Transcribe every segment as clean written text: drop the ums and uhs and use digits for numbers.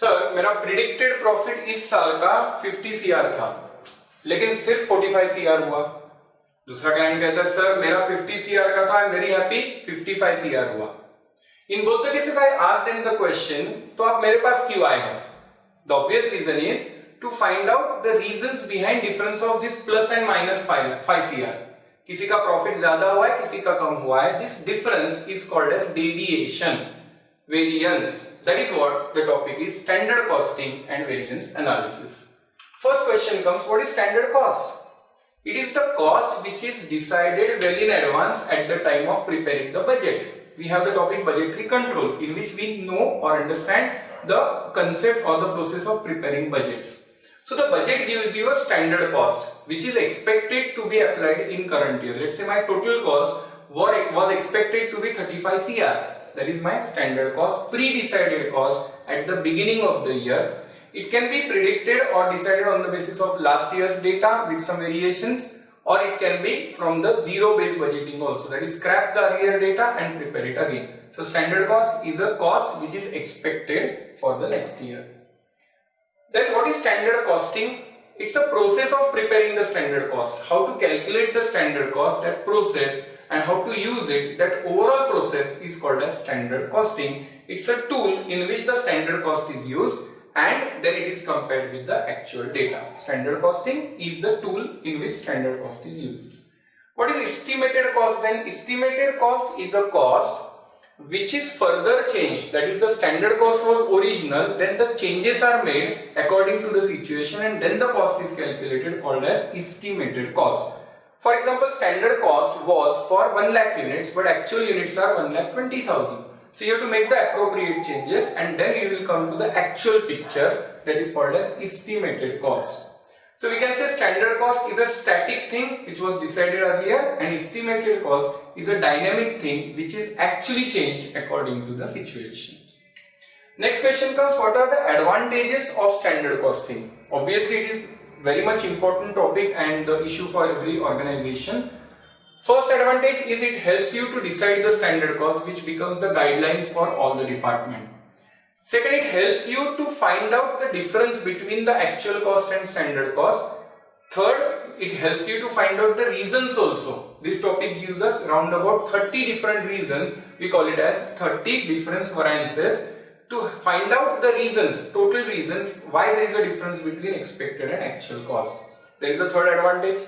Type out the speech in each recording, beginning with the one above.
Sir मेरा predicted profit इस साल का 50 सीआर था लेकिन सिर्फ 45 सीआर हुआ। दूसरा क्लाइंट कहता है सर मेरा 50 सीआर का था, I am very happy, 55 CR हुआ। In both the cases I asked them the question, तो आप मेरे पास क्यों आए हैं? The obvious reason is to find out the reasons behind difference of this plus and minus 5 CR. किसी का प्रॉफिट ज्यादा हुआ है, किसी का कम हुआ है। This difference is called as deviation, variance. That is what the topic is, standard costing and variance analysis. First question comes, what is standard cost? It is the cost which is decided well in advance at the time of preparing the budget. We have the topic budgetary control, in which we know or understand the concept or the process of preparing budgets. So the budget gives you a standard cost which is expected to be applied in current year. Let's say my total cost was expected to be 35 CR. That is my standard cost, pre-decided cost at the beginning of the year. It can be predicted or decided on the basis of last year's data with some variations, or it can be from the zero-based budgeting also. That is, scrap the earlier data and prepare it again. So standard cost is a cost which is expected for the next year. Then what is standard costing? It's a process of preparing the standard cost. How to calculate the standard cost, that process, and how to use it, that overall process is called as standard costing. It's a tool in which the standard cost is used and then it is compared with the actual data. Standard costing is the tool in which standard cost is used. What is estimated cost then? Estimated cost is a cost which is further changed. That is, the standard cost was original, then the changes are made according to the situation and then the cost is calculated, called as estimated cost. For example, standard cost was for 1 lakh units, but actual units are 1,20,000. So you have to make the appropriate changes and then you will come to the actual picture, that is called as estimated cost. So we can say standard cost is a static thing which was decided earlier, and estimated cost is a dynamic thing which is actually changed according to the situation. Next question comes, what are the advantages of standard costing? Obviously it is very much important topic and the issue for every organization. First advantage is it helps you to decide the standard cost, which becomes the guidelines for all the department. Second, it helps you to find out the difference between the actual cost and standard cost. Third, it helps you to find out the reasons also. This topic gives us around about 30 different reasons. We call it as 30 difference variances, to find out the reasons, total reasons why there is a difference between expected and actual cost. There is a third advantage.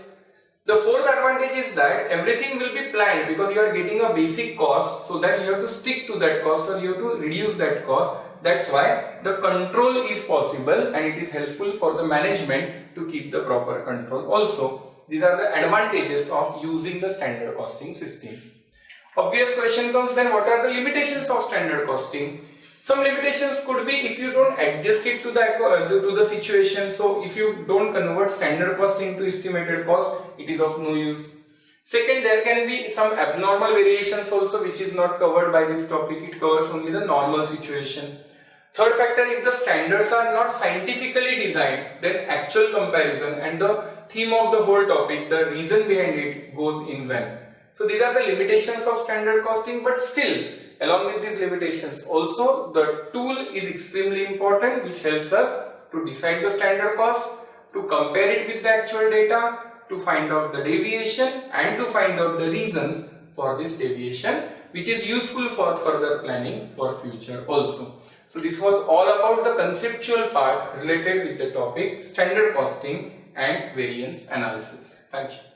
The fourth advantage is that everything will be planned because you are getting a basic cost, so that you have to stick to that cost or you have to reduce that cost. That's why the control is possible and it is helpful for the management to keep the proper control also. These are the advantages of using the standard costing system. Obvious question comes then, what are the limitations of standard costing? Some limitations could be if you don't adjust it to the situation. So if you don't convert standard cost into estimated cost, it is of no use. Second, there can be some abnormal variations also which is not covered by this topic. It covers only the normal situation. Third factor, if the standards are not scientifically designed, then actual comparison and the theme of the whole topic, the reason behind it, goes in vain. So these are the limitations of standard costing, but still, along with these limitations, also the tool is extremely important, which helps us to decide the standard cost, to compare it with the actual data, to find out the deviation and to find out the reasons for this deviation, which is useful for further planning for future also. So this was all about the conceptual part related with the topic standard costing and variance analysis. Thank you.